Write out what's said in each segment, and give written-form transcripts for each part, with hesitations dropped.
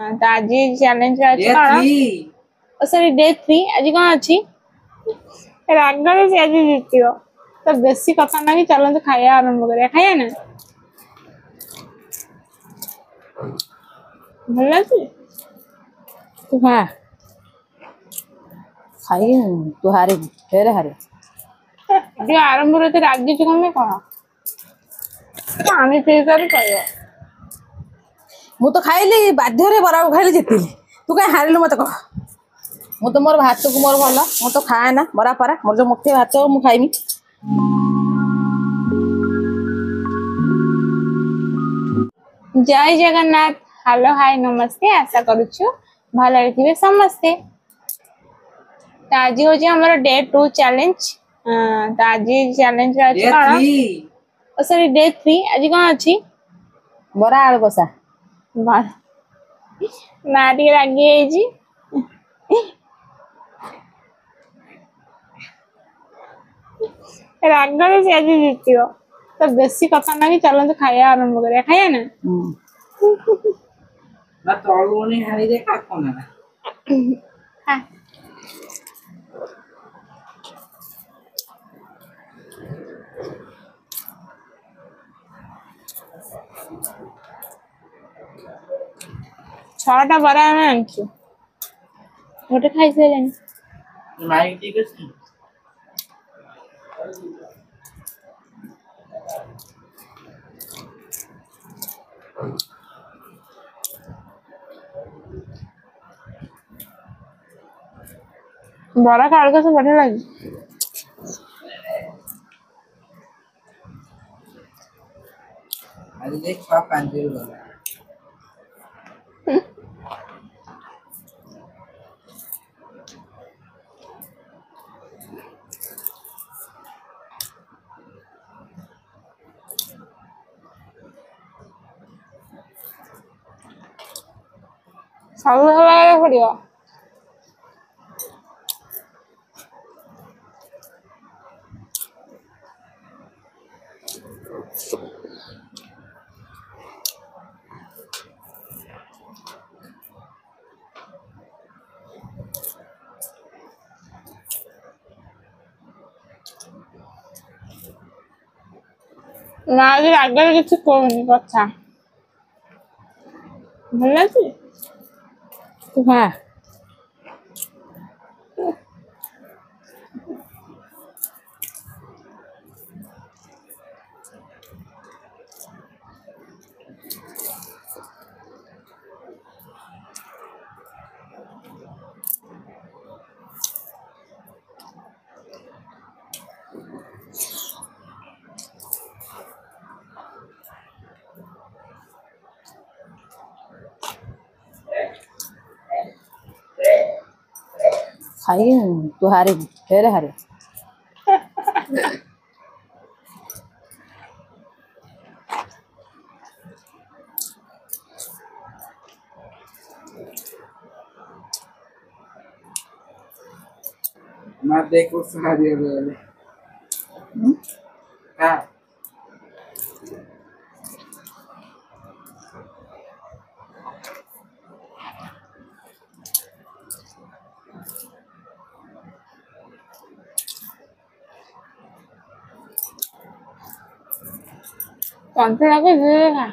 तो आज चैलेंज अच्छी कौन सॉरी डे 3 आज कौन अच्छी रागले से आज जीतियो तो बेसी कथा ना कि चलो तो खाया आरंभ करिया खाया ना भल अच्छी तू खा खाई तू हारे फेर हारे जो आरंभ रे तो रागी छु कमे कह पानी पी कर कहियो मु तो खाइली बाध्य रे बराबर खाइली जितिली तू कहीं हारिलु मत कह मु तो मोर भात को मोर भल मु तो खाए ना बरा पारा मोर जो मुठे भात मु खाइमी जय जगन्नाथ हेलो हाय नमस्ते आशा करूछु भले रे समस्ते तो आज हो हमर डे 2 चैलेंज तो आज चैलेंज रे अछि कौन सॉरी डे 3 आज कौन अच्छी बरा आलू कसा ना टी रागी है जी रागले से आज जीतियो तो बेसी कथा ना कि चलो तो खाया आरंभ करिया खाया ना ना तळुनी हारी दे काको ना हाँ छटा बरा आने आनछु गोटे खाई से जानी माई ठीक अछि बरा काल का से बढ़िया लगी आज देख पा पांजल वाला सब हवा पड़ियो ना आज रागले किसी कहनी कथा भल अच्छी तू खा खाई तू हारे फेर हारे ना देखो सारी वाले हां कौन सा लगे जी खा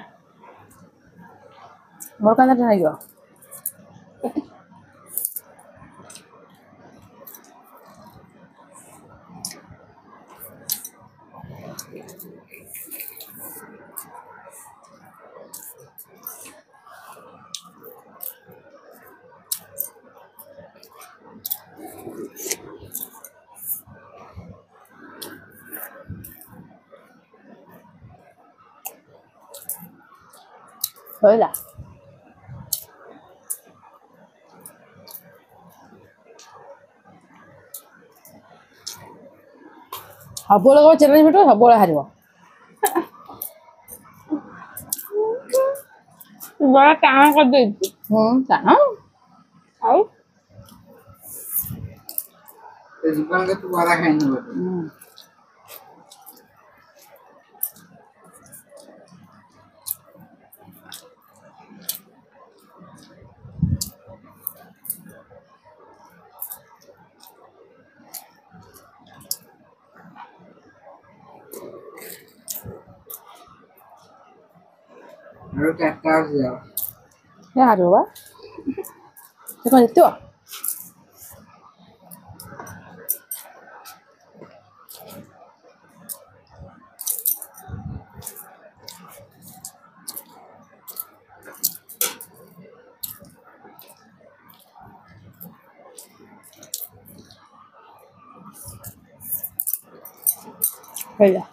मोर कांदा नहीं गयो होइला सबले को चैलेंज बिटो सबले हारिबो बड़ा काम कर देती ता आओ तो जीवन के तू वाला खाई नहीं और क्या कर जाओ यार बाबा ସେ କ'ଣ ଜିତିବ ହେଇଲା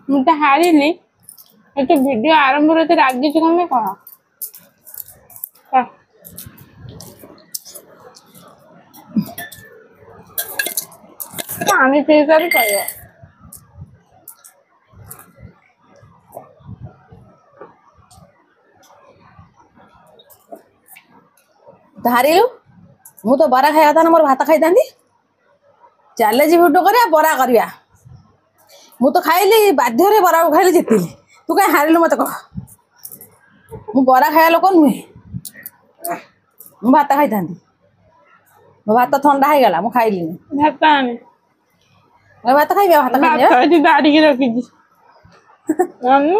ମୁଁ ତ ହାରିଲି ଏ ତ ଭିଡିଓ ଆରମ୍ଭରୁ ଏତେ ରାଗିଛୁ କଣ କହ ପାଣି ପିଇ ସାରି କହିବ ତ ହାରିଲୁ ମୁଁ ତ ବରା ଖାଇବା କଥା ମୋର ଭାତ ଖାଇଥାନ୍ତି ଚ୍ୟାଲେଞ୍ଜ ଭିଡ଼ିଓ କରିବା ବରା କରିବା ମୁଁ ତ ଖାଇଲି ବାଧ୍ୟରେ ବରାକୁ ଖାଇଲି ଜିତିଲି ତୁ କାହିଁ ହାରିଲୁ ମତେ କହ ମୁଁ ବରା ଖାଇବା ଲୋକ ନୁହେଁ ମୁଁ ଭାତ ଖାଇଥାନ୍ତି ମୋ ଭାତ ଥଣ୍ଡା ହେଇଗଲା ମୁଁ ଖାଇଲିନି ଭାତ ଆଣେ ଭାତ ଖାଇବି ଆଉ ଭାତ ଖାଇବି ଭାତ ଏଠି ଦାଡ଼ିକି ରଖିଛି ଆଣୁନୁ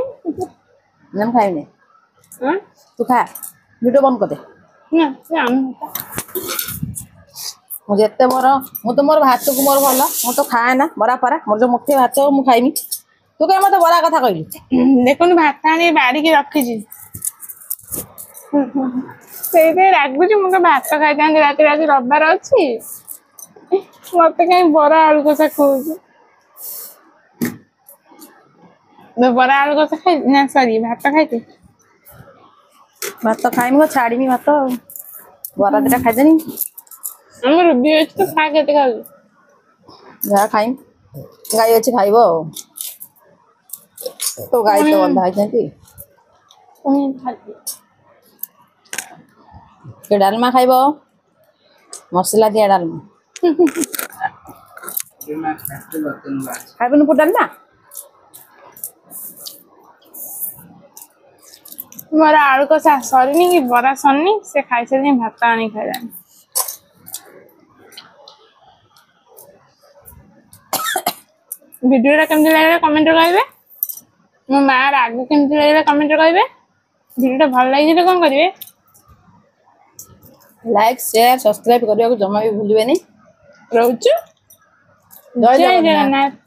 ନା ମୁଁ ଖାଇବିନି ଆଁ? ତୁ ଖା ଭିଡ଼ିଓ ବନ୍ଦ କରିଦେ ନା ସେ ଆଣୁ ମୁଁ ଯେତେ ମୁଁ ତ ମୋର ଭାତକୁ ମୋର ଭଲ ମୁଁ ତ ଖାଏ ନା ବରା ପରା ମୋର ଯୋଉ ମୁଠେ ଭାତ ମୁଁ ଖାଇମି ତୁ କାହିଁ ମତେ ବରା କଥା କହିଲୁ ଦେଖୁନୁ ଭାତ ଆଣି ବାଡ଼ିକି ରଖିଛି ସେଇଥିପାଇଁ ରାଗୁଛି ମୁଁ ତ ଭାତ ଖାଇଥାନ୍ତି ରାତିରେ ଆଜି ରବିବାର ଅଛି ମତେ କାହିଁ ବରା ଆଳୁ କଷା ଖୋଉଛୁ ବରା ଆଳୁ କଷା ଖାଇ ନା ସରି ଭାତ ଖାଇଛି ଭାତ ଖାଇମି କଣ ଛାଡ଼ିମି ଭାତ ଆଉ ବରା ଦିଟା ଖାଇଦେନି ଆମ ରୁବି ଅଛି ତ ଖା କେତେ ଖାଉଛୁ ଯାହା ଖାଇମି ଗାଈ ଅଛି ଖାଇବ ଆଉ ତୋ ଗାଈ ତ ବନ୍ଧା ହେଇଛନ୍ତି ଟିକେ ଡାଲମା ଖାଇବ ମସଲା ଦିଆ ଡାଲମା मैं फैक्ट्री बर्तन बाज ଖାଇବୁନି ପୁଅ ଡାଲମା ମୋର ଆଳୁ କଷା ସରିନି କି ବରା ସରିନି ସେ ଖାଇସାରିନି ଭାତ ଆଣି ଖାଇଲାଣି ଭିଡ଼ିଓଟା କେମିତି ଲାଗିଲା କମେଣ୍ଟରେ କହିବେ ମୋ ମା ରାଗ କେମିତି ଲାଗିଲା କମେଣ୍ଟରେ କହିବେ ଭିଡ଼ିଓଟା ଭଲ ଲାଗିଥିଲେ କ'ଣ କରିବେ ଲାଇକ୍ ସେୟାର ସବସ୍କ୍ରାଇବ କରିବାକୁ ଜମା ବି ଭୁଲିବେନି ରହୁଛୁ ଜୟ ଜୟ ଜଗନ୍ନାଥ ଜଗନ୍ନାଥ